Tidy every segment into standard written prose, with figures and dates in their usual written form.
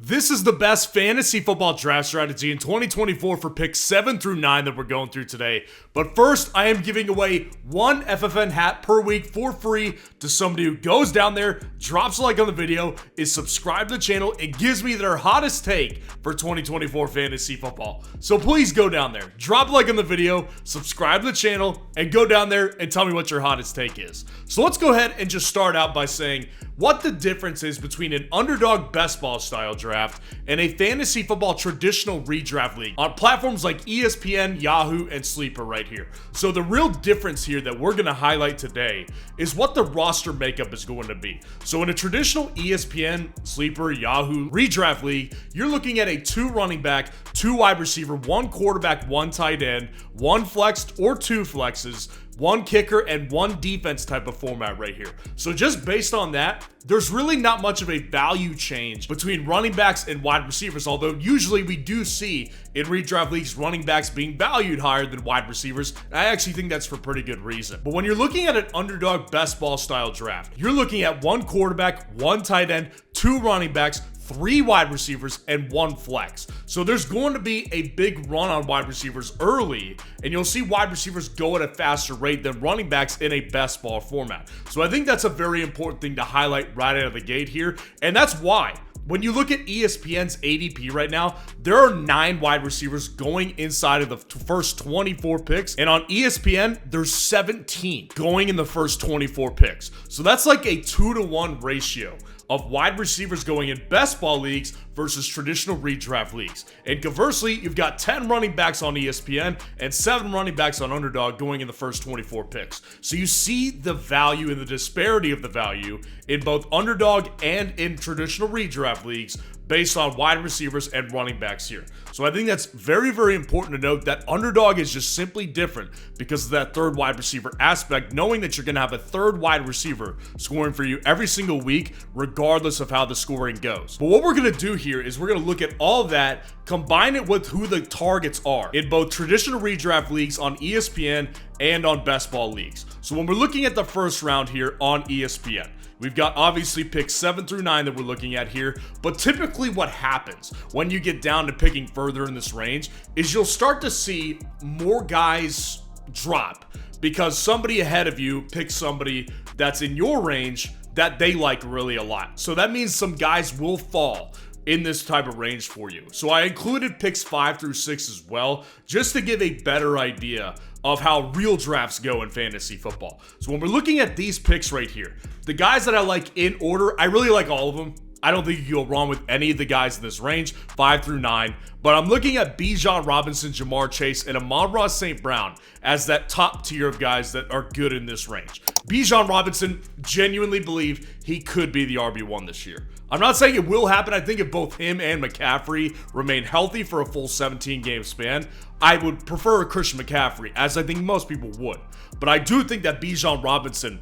This is the best fantasy football draft strategy in 2024 for picks 7 through 9 that we're going through today. But first, I am giving away one FFN hat per week for free to somebody who goes down there, drops a like on the video, is subscribed to the channel, and gives me their hottest take for 2024 fantasy football. So please go down there, drop a like on the video, subscribe to the channel, and go down there and tell me what your hottest take is. So let's go ahead and just start out by saying what the difference is between an Underdog best ball style draft and a fantasy football traditional redraft league on platforms like ESPN, Yahoo, and Sleeper right here. So the real difference here that we're going to highlight today is what the roster makeup is going to be. So in a traditional ESPN, Sleeper, Yahoo redraft league, you're looking at a 2 running back, 2 wide receiver, 1 quarterback, 1 tight end, 1 flexed or 2 flexes, 1 kicker, and 1 defense type of format right here. So just based on that, there's really not much of a value change between running backs and wide receivers, although usually we do see in redraft leagues running backs being valued higher than wide receivers. I actually think that's for pretty good reason. But when you're looking at an Underdog best ball style draft, you're looking at 1 quarterback, 1 tight end, 2 running backs, 3 wide receivers, and 1 flex. So there's going to be a big run on wide receivers early, and you'll see wide receivers go at a faster rate than running backs in a best ball format. So I think that's a very important thing to highlight right out of the gate here, and that's why when you look at ESPN's ADP right now, there are 9 wide receivers going inside of the first 24 picks. And on ESPN, there's 17 going in the first 24 picks. So that's like a 2-to-1 ratio of wide receivers going in best ball leagues versus traditional redraft leagues. And conversely, you've got 10 running backs on ESPN and 7 running backs on Underdog going in the first 24 picks. So you see the value and the disparity of the value in both Underdog and in traditional redraft leagues based on wide receivers and running backs here. So I think that's very, very important to note that Underdog is just simply different because of that 3rd wide receiver aspect, knowing that you're going to have a 3rd wide receiver scoring for you every single week, regardless of how the scoring goes. But what we're going to do here is we're going to look at all of that, combine it with who the targets are in both traditional redraft leagues on ESPN and on best ball leagues. So when we're looking at the first round here on ESPN, we've got obviously picks 7 through 9 that we're looking at here, but typically what happens when you get down to picking further in this range is you'll start to see more guys drop because somebody ahead of you picks somebody that's in your range that they like really a lot. So that means some guys will fall in this type of range for you. So I included picks 5 through 6 as well, just to give a better idea of how real drafts go in fantasy football. So when we're looking at these picks right here, the guys that I like in order, I really like all of them. I don't think you can go wrong with any of the guys in this range, 5 through 9. But I'm looking at Bijan Robinson, Jamar Chase, and Amon-Ra St. Brown as that top tier of guys that are good in this range. Bijan Robinson, genuinely believe he could be the RB1 this year. I'm not saying it will happen. I think if both him and McCaffrey remain healthy for a full 17-game span, I would prefer Christian McCaffrey, as I think most people would. But I do think that Bijan Robinson,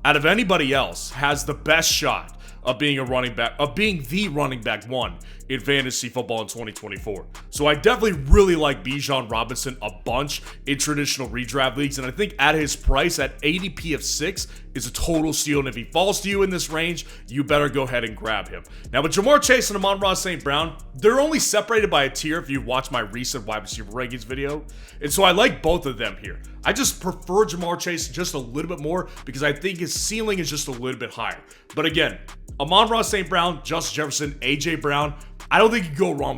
out of anybody else, has the best shot of being a running back, of being the running back 1 in fantasy football in 2024. So I definitely really like Bijan Robinson a bunch in traditional redraft leagues, and I think at his price at ADP of 6 is a total steal, and if he falls to you in this range, you better go ahead and grab him. Now with Jamar Chase and Amon-Ra St. Brown, they're only separated by a tier if you watch my recent wide receiver rankings video, and so I like both of them here. I just prefer Jamar Chase just a little bit more because I think his ceiling is just a little bit higher. But again, Amon-Ra St. Brown, Justin Jefferson, AJ Brown, I don't think you can go wrong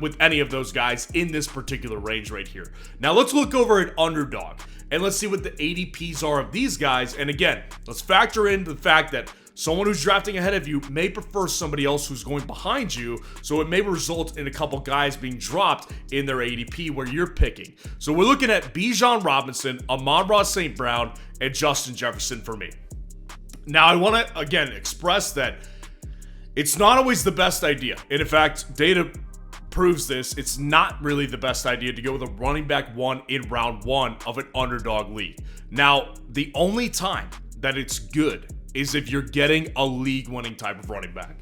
with any of those guys in this particular range right here. Now let's look over at Underdog and let's see what the ADPs are of these guys. And again, let's factor in the fact that someone who's drafting ahead of you may prefer somebody else who's going behind you, so it may result in a couple guys being dropped in their ADP where you're picking. So we're looking at Bijan Robinson, Amon-Ra St. Brown, and Justin Jefferson for me. Now I want to again express that it's not always the best idea. And in fact, data proves this. It's not really the best idea to go with a running back 1 in round 1 of an Underdog league. Now, the only time that it's good is if you're getting a league-winning type of running back.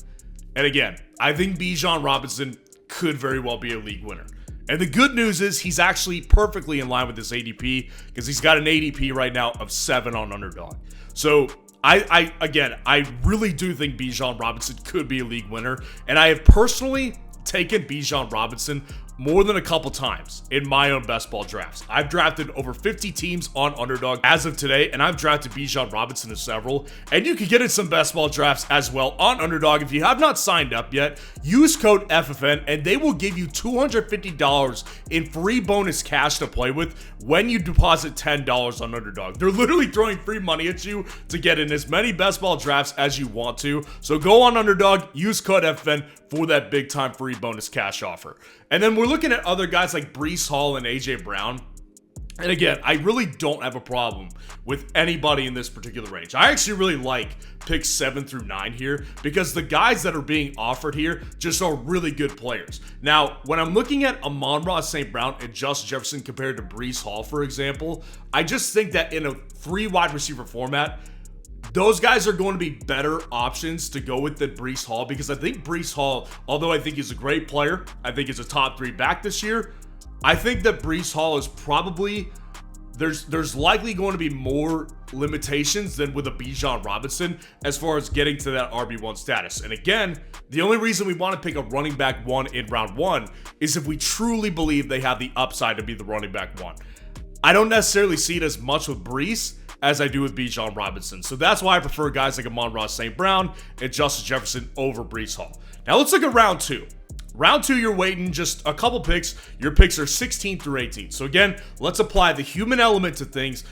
And again, I think Bijan Robinson could very well be a league winner. And the good news is he's actually perfectly in line with this ADP because he's got an ADP right now of 7 on Underdog. So I really do think Bijan Robinson could be a league winner, and I have personally taken Bijan Robinson more than a couple times in my own best ball drafts. I've drafted over 50 teams on Underdog as of today, and I've drafted Bijan Robinson in several, and you can get in some best ball drafts as well on Underdog. If you have not signed up yet, use code FFN, and they will give you $250 in free bonus cash to play with when you deposit $10 on Underdog. They're literally throwing free money at you to get in as many best ball drafts as you want to, so go on Underdog, use code FFN for that big time free bonus cash offer. And then we're looking at other guys like Breece Hall and AJ Brown. And again, I really don't have a problem with anybody in this particular range. I actually really like picks 7 through 9 here because the guys that are being offered here just are really good players. Now, when I'm looking at Amon-Ra St. Brown and Justin Jefferson compared to Breece Hall, for example, I just think that in a 3 wide receiver format, those guys are going to be better options to go with than Breece Hall, because I think Breece Hall, although I think he's a great player, I think he's a top 3 back this year, I think that Breece Hall is probably, there's likely going to be more limitations than with a Bijan Robinson as far as getting to that RB1 status. And again, the only reason we want to pick a running back 1 in round 1 is if we truly believe they have the upside to be the running back 1. I don't necessarily see it as much with Breece as I do with Bijan Robinson. So that's why I prefer guys like Amon-Ra St. Brown and Justin Jefferson over Breece Hall. Now let's look at round 2. Round 2, you're waiting just a couple picks. Your picks are 16 through 18. So again, let's apply the human element to things.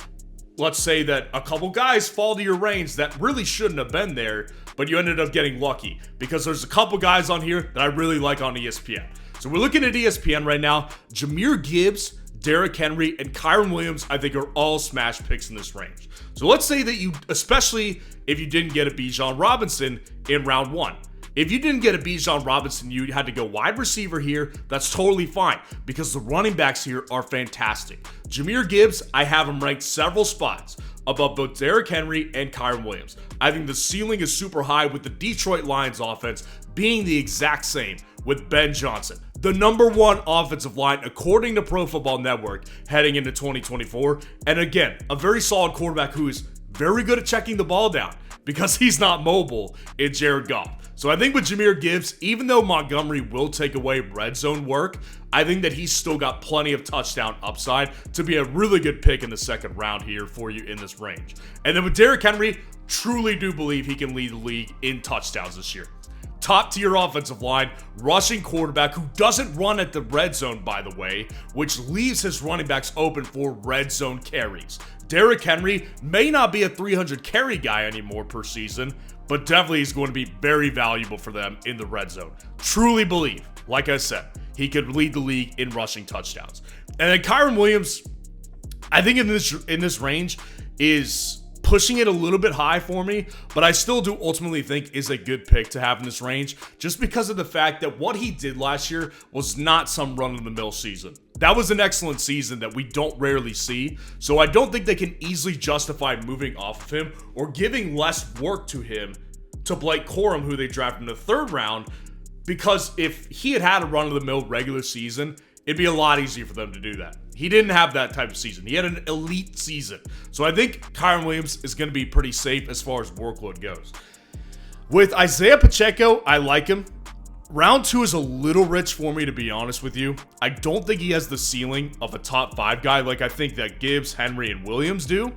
Let's say that a couple guys fall to your range that really shouldn't have been there, but you ended up getting lucky because there's a couple guys on here that I really like on ESPN. So we're looking at ESPN right now. Jahmyr Gibbs, Derrick Henry, and Kyren Williams, I think, are all smash picks in this range. So let's say that you, especially if you didn't get a Bijan Robinson in round 1. If you didn't get a Bijan Robinson, you had to go wide receiver here. That's totally fine because the running backs here are fantastic. Jahmyr Gibbs, I have him ranked several spots above both Derrick Henry and Kyren Williams. I think the ceiling is super high with the Detroit Lions offense being the exact same with Ben Johnson, the #1 offensive line according to Pro Football Network heading into 2024. And again, a very solid quarterback who is very good at checking the ball down because he's not mobile in Jared Goff. So I think with Jahmyr Gibbs, even though Montgomery will take away red zone work, I think that he's still got plenty of touchdown upside to be a really good pick in the second round here for you in this range. And then with Derrick Henry, truly do believe he can lead the league in touchdowns this year. Top tier offensive line, rushing quarterback who doesn't run at the red zone, by the way, which leaves his running backs open for red zone carries. Derrick Henry may not be a 300 carry guy anymore per season, but definitely is going to be very valuable for them in the red zone. Truly believe, like I said, he could lead the league in rushing touchdowns. And then Kyren Williams, I think in this range is pushing it a little bit high for me, but I still do ultimately think is a good pick to have in this range just because of the fact that what he did last year was not some run-of-the-mill season. That was an excellent season that we don't rarely see, so I don't think they can easily justify moving off of him or giving less work to him to Blake Corum, who they drafted in the 3rd round, because if he had had a run-of-the-mill regular season, it'd be a lot easier for them to do that. He didn't have that type of season. He had an elite season. So I think Kyren Williams is going to be pretty safe as far as workload goes. With Isaiah Pacheco, I like him. Round 2 is a little rich for me, to be honest with you. I don't think he has the ceiling of a top 5 guy like I think that Gibbs, Henry, and Williams do.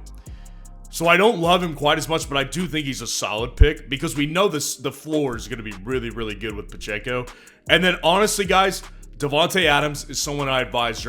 So I don't love him quite as much, but I do think he's a solid pick because we know the floor is going to be really, really good with Pacheco. And then honestly, guys, Davante Adams is someone I advise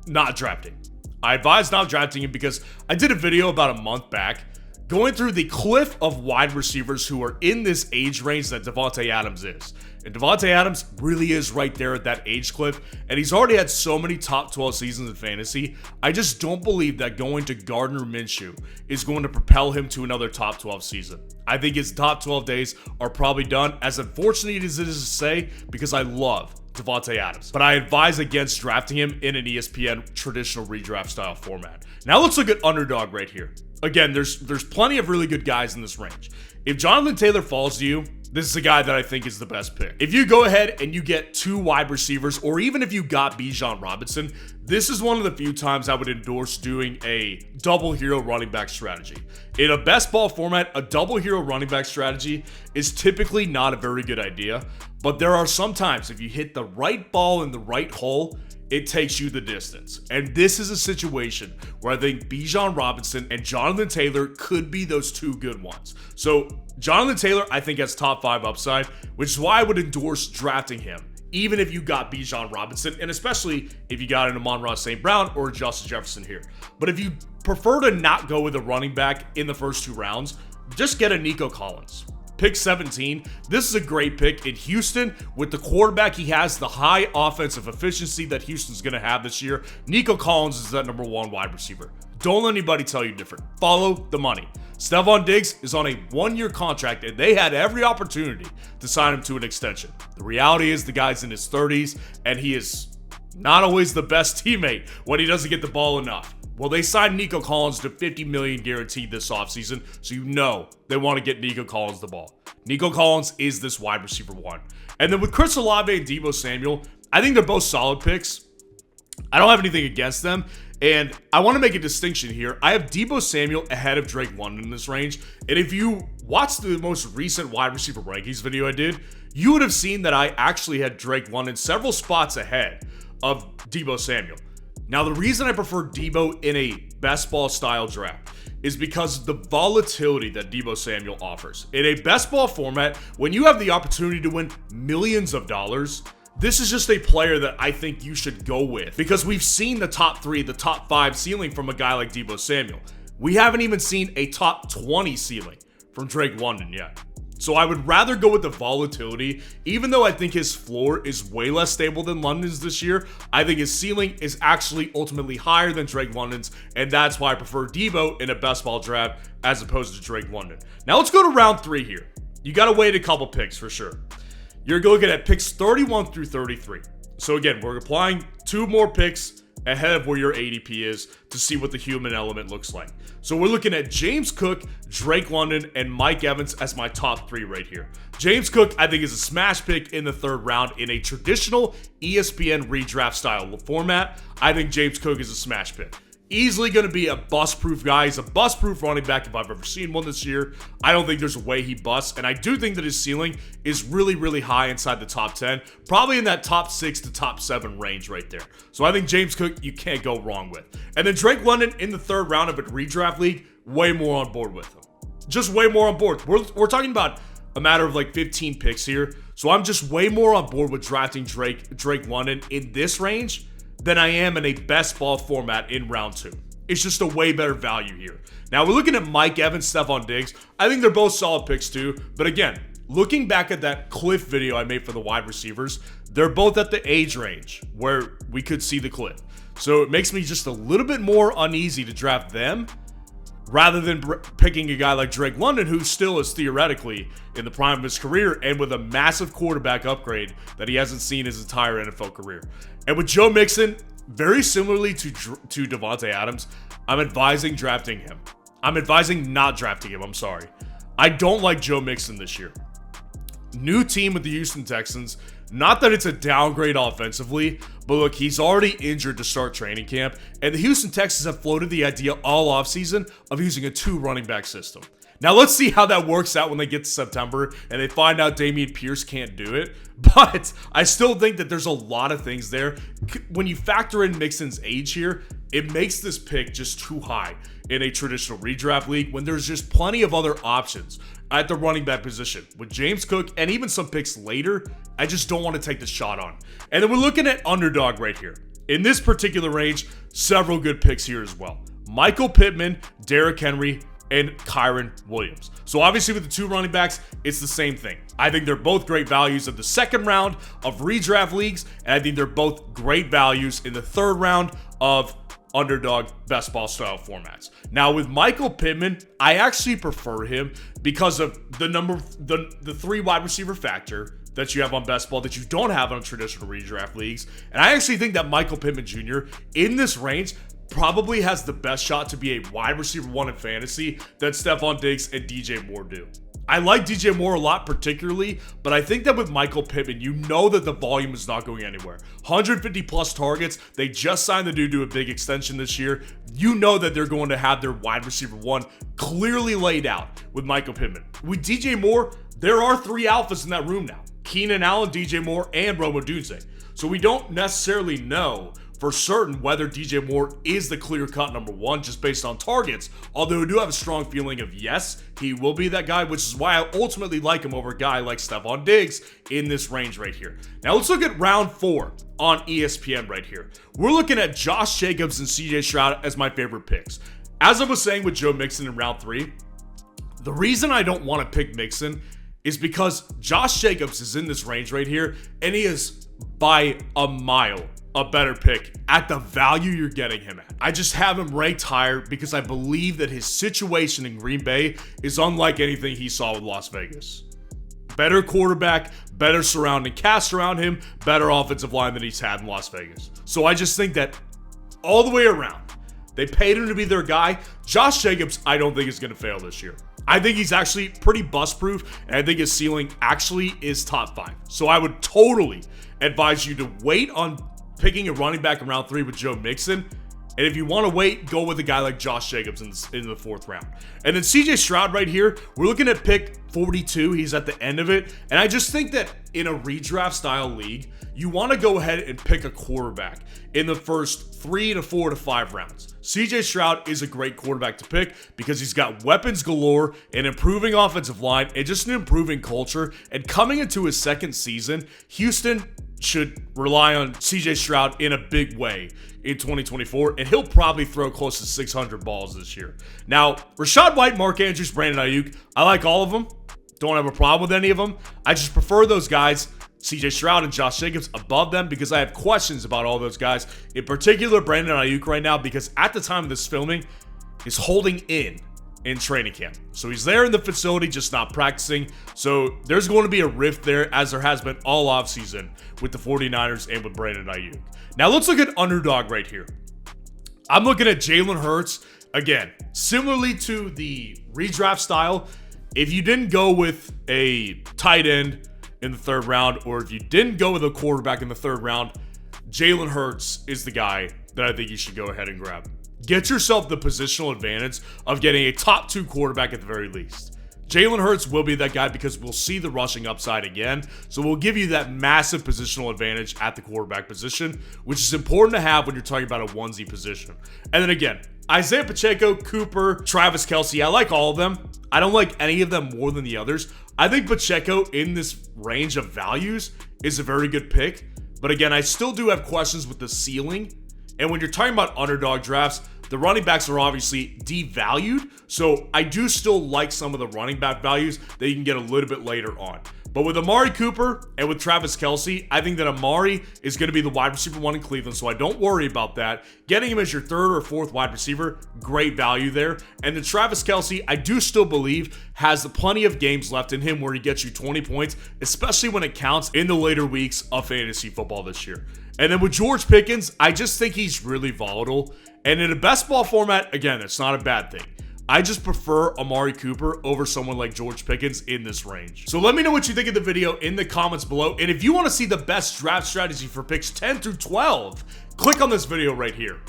not drafting. I advise not drafting him because I did a video about a month back going through the cliff of wide receivers who are in this age range that Davante Adams is. And Davante Adams really is right there at that age cliff, and he's already had so many top 12 seasons in fantasy. I just don't believe that going to Gardner Minshew is going to propel him to another top 12 season. I think his top 12 days are probably done, as unfortunate as it is to say, because I love Davante Adams. But I advise against drafting him in an ESPN traditional redraft style format. Now let's look at Underdog right here. again, there's plenty of really good guys in this range. If Jonathan Taylor falls to you, this is the guy that I think is the best pick. If you go ahead and you get 2 wide receivers, or even if you got Bijan Robinson, this is one of the few times I would endorse doing a double hero running back strategy. In a best ball format, a double hero running back strategy is typically not a very good idea, but there are some times if you hit the right ball in the right hole, it takes you the distance. And this is a situation where I think Bijan Robinson and Jonathan Taylor could be those 2 good ones. So Jonathan Taylor, I think, has top 5 upside, which is why I would endorse drafting him, even if you got Bijan Robinson, and especially if you got an Amon-Ra St. Brown or Justin Jefferson here. But if you prefer to not go with a running back in the first 2 rounds, just get a Nico Collins. Pick 17. This is a great pick in Houston. With the quarterback he has, the high offensive efficiency that Houston's going to have this year, Nico Collins is that number 1 wide receiver. Don't let anybody tell you different. Follow the money. Stephon Diggs is on a 1-year contract, and they had every opportunity to sign him to an extension. The reality is the guy's in his 30s, and he is not always the best teammate when he doesn't get the ball enough. Well, they signed Nico Collins to $50 million guaranteed this offseason, so you know they want to get Nico Collins the ball. Nico Collins is this wide receiver 1. And then with Chris Olave and Deebo Samuel, I think they're both solid picks. I don't have anything against them, and I want to make a distinction here. I have Deebo Samuel ahead of Drake London in this range, and if you watched the most recent wide receiver rankings video I did, you would have seen that I actually had Drake London several spots ahead of Deebo Samuel. Now, the reason I prefer Deebo in a best ball style draft is because of the volatility that Deebo Samuel offers. In a best ball format, when you have the opportunity to win millions of dollars, this is just a player that I think you should go with, because we've seen the top 3, the top 5 ceiling from a guy like Deebo Samuel. We haven't even seen a top 20 ceiling from Drake London yet. So I would rather go with the volatility. Even though I think his floor is way less stable than London's this year, I think his ceiling is actually ultimately higher than Drake London's, and that's why I prefer Deebo in a best ball draft as opposed to Drake London. Now let's go to round 3 here. You got to wait a couple picks for sure. You're looking at picks 31 through 33. So again, we're applying 2 more picks ahead of where your ADP is to see what the human element looks like. So we're looking at James Cook, Drake London, and Mike Evans as my top 3 right here. James Cook, I think, is a smash pick in the 3rd round in a traditional ESPN redraft style format. I think James Cook is a smash pick. Easily going to be a bust-proof guy. He's a bust-proof running back if I've ever seen one this year. I don't think there's a way he busts, and I do think that his ceiling is really, really high inside the top 10, probably in that top 6 to top 7 range right there. So I think James Cook, you can't go wrong with. And then Drake London in the 3rd round of a redraft league, way more on board with him. Just way more on board. We're talking about a matter of like 15 picks here, so I'm just way more on board with drafting Drake London in this range than I am in a best ball format in round 2. It's just a way better value here. Now we're looking at Mike Evans, Stephon Diggs. I think they're both solid picks too. But again, looking back at that cliff video I made for the wide receivers, they're both at the age range where we could see the cliff. So it makes me just a little bit more uneasy to draft them rather than picking a guy like Drake London, who still is theoretically in the prime of his career and with a massive quarterback upgrade that he hasn't seen his entire NFL career. And with Joe Mixon, very similarly to Davante Adams, I'm advising drafting him. I'm advising not drafting him, I'm sorry. I don't like Joe Mixon this year. New team with the Houston Texans. Not that it's a downgrade offensively, but look, he's already injured to start training camp, and the Houston Texans have floated the idea all offseason of using a 2 running back system. Now, let's see how that works out when they get to September and they find out Dameon Pierce can't do it. But I still think that there's a lot of things there. When you factor in Mixon's age here, it makes this pick just too high in a traditional redraft league when there's just plenty of other options at the running back position. With James Cook and even some picks later, I just don't want to take the shot on. And then we're looking at Underdog right here. In this particular range, several good picks here as well. Michael Pittman, Derrick Henry, and Kyren Williams. So obviously with the 2 running backs, it's the same thing. I think they're both great values in the 2nd round of redraft leagues, and I think they're both great values in the 3rd round of Underdog best ball style formats. Now with Michael Pittman, I actually prefer him because of the 3 wide receiver factor that you have on best ball that you don't have on traditional redraft leagues. And I actually think that Michael Pittman Jr. in this range probably has the best shot to be a wide receiver 1 in fantasy that Stephon Diggs and DJ Moore do. I like DJ Moore a lot particularly, but I think that with Michael Pittman, you know that the volume is not going anywhere. 150 plus targets. They just signed the dude to a big extension this year. You know that they're going to have their wide receiver 1 clearly laid out with Michael Pittman. With DJ Moore, there are 3 alphas in that room now. Keenan Allen, DJ Moore, and Rome Odunze. So we don't necessarily know for certain whether DJ Moore is the clear-cut number 1 just based on targets, although I do have a strong feeling of yes, he will be that guy, which is why I ultimately like him over a guy like Stephon Diggs in this range right here. Now let's look at round 4 on ESPN right here. We're looking at Josh Jacobs and CJ Stroud as my favorite picks. As I was saying with Joe Mixon in round 3, the reason I don't want to pick Mixon is because Josh Jacobs is in this range right here, and he is by a mile a better pick at the value you're getting him at. I just have him ranked higher because I believe that his situation in Green Bay is unlike anything he saw with Las Vegas. Better quarterback, better surrounding cast around him, better offensive line than he's had in Las Vegas. So I just think that all the way around, they paid him to be their guy. Josh Jacobs, I don't think is going to fail this year. I think he's actually pretty bust-proof, and I think his ceiling actually is top 5. So I would totally advise you to wait on picking a running back in round 3 with Joe Mixon. And if you want to wait, go with a guy like Josh Jacobs in the 4th round. And then CJ Stroud right here, we're looking at pick 42. He's at the end of it. And I just think that in a redraft style league, you want to go ahead and pick a quarterback in the first 3 to 4 to 5 rounds. CJ Stroud is a great quarterback to pick because he's got weapons galore, an improving offensive line, and just an improving culture. And coming into his 2nd season, Houston should rely on CJ Stroud in a big way in 2024, and he'll probably throw close to 600 balls this year. Now, Rachaad White, Mark Andrews, Brandon Ayuk, I like all of them. Don't have a problem with any of them. I just prefer those guys, CJ Stroud and Josh Jacobs, above them because I have questions about all those guys. In particular, Brandon Ayuk right now, because at the time of this filming, is holding in training camp. So he's there in the facility, just not practicing. So there's going to be a rift there, as there has been all offseason with the 49ers and with Brandon Ayuk. Now let's look at Underdog right here. I'm looking at Jalen Hurts. Again, similarly to the redraft style, if you didn't go with a tight end in the 3rd round, or if you didn't go with a quarterback in the 3rd round, Jalen Hurts is the guy that I think you should go ahead and grab. Get yourself the positional advantage of getting a top 2 quarterback at the very least. Jalen Hurts will be that guy because we'll see the rushing upside again. So we'll give you that massive positional advantage at the quarterback position, which is important to have when you're talking about a onesie position. And then again, Isaiah Pacheco, Cooper, Travis Kelce, I like all of them. I don't like any of them more than the others. I think Pacheco in this range of values is a very good pick. But again, I still do have questions with the ceiling. And when you're talking about underdog drafts, the running backs are obviously devalued, so I do still like some of the running back values that you can get a little bit later on. But with Amari Cooper and with Travis Kelce, I think that Amari is going to be the wide receiver 1 in Cleveland, so I don't worry about that. Getting him as your 3rd or 4th wide receiver, great value there. And then Travis Kelce, I do still believe, has plenty of games left in him where he gets you 20 points, especially when it counts in the later weeks of fantasy football this year. And then with George Pickens, I just think he's really volatile. And in a best ball format, again, it's not a bad thing. I just prefer Amari Cooper over someone like George Pickens in this range. So let me know what you think of the video in the comments below. And if you want to see the best draft strategy for picks 10 through 12, click on this video right here.